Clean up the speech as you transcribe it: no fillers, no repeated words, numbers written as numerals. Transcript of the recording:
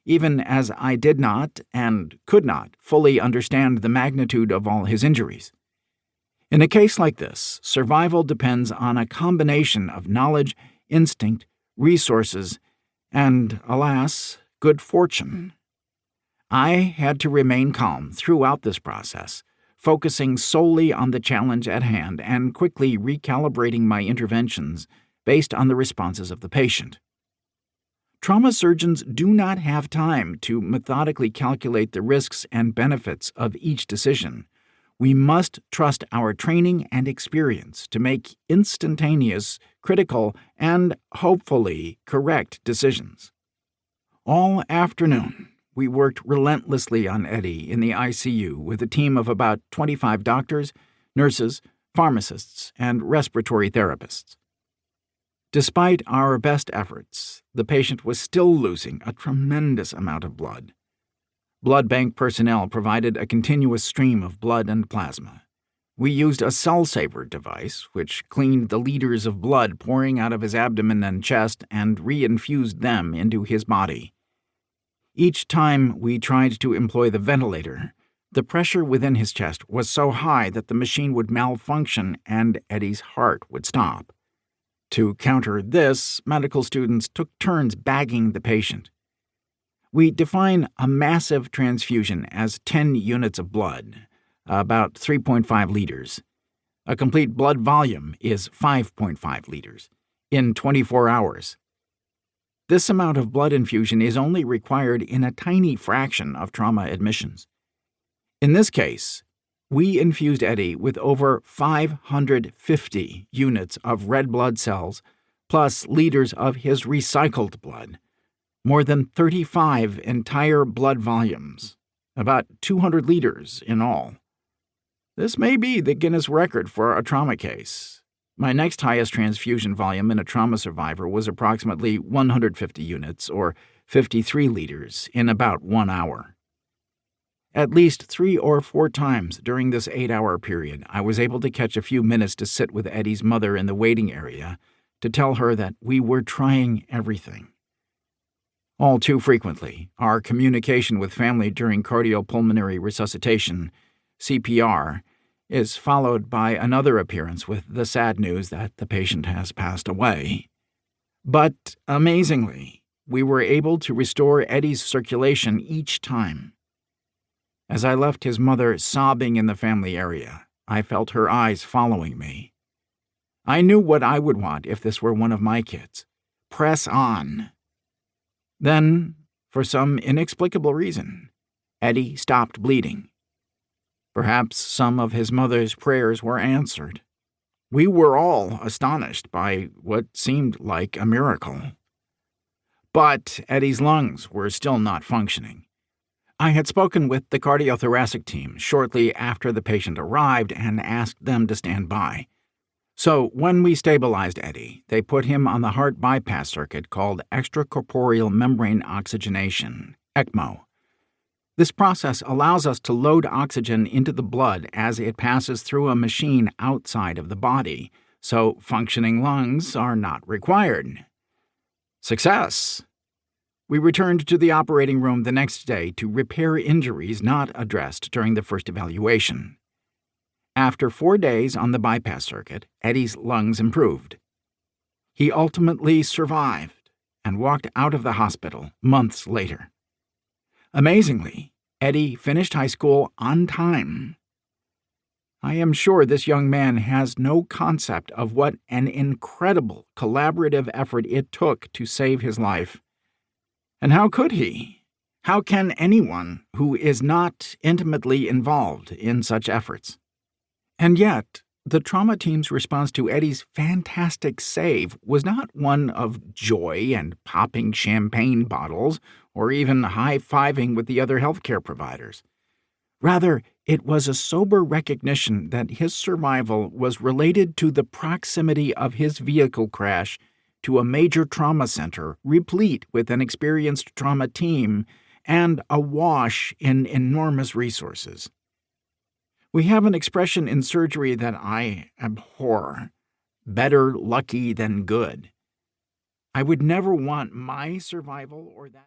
even as I did not and could not fully understand the magnitude of all his injuries. In a case like this, survival depends on a combination of knowledge, instinct, resources, and, alas, good fortune. I had to remain calm throughout this process, focusing solely on the challenge at hand and quickly recalibrating my interventions based on the responses of the patient. Trauma surgeons do not have time to methodically calculate the risks and benefits of each decision. We must trust our training and experience to make instantaneous, critical, and hopefully correct decisions. All afternoon, we worked relentlessly on Eddie in the ICU with a team of about 25 doctors, nurses, pharmacists, and respiratory therapists. Despite our best efforts, the patient was still losing a tremendous amount of blood. Blood bank personnel provided a continuous stream of blood and plasma. We used a cell saver device, which cleaned the liters of blood pouring out of his abdomen and chest and reinfused them into his body. Each time we tried to employ the ventilator, the pressure within his chest was so high that the machine would malfunction and Eddie's heart would stop. To counter this, medical students took turns bagging the patient. We define a massive transfusion as 10 units of blood, about 3.5 liters. A complete blood volume is 5.5 liters, in 24 hours. This amount of blood infusion is only required in a tiny fraction of trauma admissions. In this case, we infused Eddie with over 550 units of red blood cells, plus liters of his recycled blood. More than 35 entire blood volumes, about 200 liters in all. This may be the Guinness record for a trauma case. My next highest transfusion volume in a trauma survivor was approximately 150 units, or 53 liters, in about 1 hour. At least 3 or 4 times during this 8-hour period, I was able to catch a few minutes to sit with Eddie's mother in the waiting area to tell her that we were trying everything. All too frequently, our communication with family during cardiopulmonary resuscitation, CPR, is followed by another appearance with the sad news that the patient has passed away. But, amazingly, we were able to restore Eddie's circulation each time. As I left his mother sobbing in the family area, I felt her eyes following me. I knew what I would want if this were one of my kids. Press on. Then, for some inexplicable reason, Eddie stopped bleeding. Perhaps some of his mother's prayers were answered. We were all astonished by what seemed like a miracle. But Eddie's lungs were still not functioning. I had spoken with the cardiothoracic team shortly after the patient arrived and asked them to stand by. So when we stabilized Eddie, they put him on the heart bypass circuit called extracorporeal membrane oxygenation, ECMO. This process allows us to load oxygen into the blood as it passes through a machine outside of the body, so functioning lungs are not required. Success! We returned to the operating room the next day to repair injuries not addressed during the first evaluation. After 4 days on the bypass circuit, Eddie's lungs improved. He ultimately survived and walked out of the hospital months later. Amazingly, Eddie finished high school on time. I am sure this young man has no concept of what an incredible collaborative effort it took to save his life. And how could he? How can anyone who is not intimately involved in such efforts? And yet, the trauma team's response to Eddie's fantastic save was not one of joy and popping champagne bottles or even high-fiving with the other healthcare providers. Rather, it was a sober recognition that his survival was related to the proximity of his vehicle crash to a major trauma center replete with an experienced trauma team and awash in enormous resources. We have an expression in surgery that I abhor: better lucky than good. I would never want my survival or that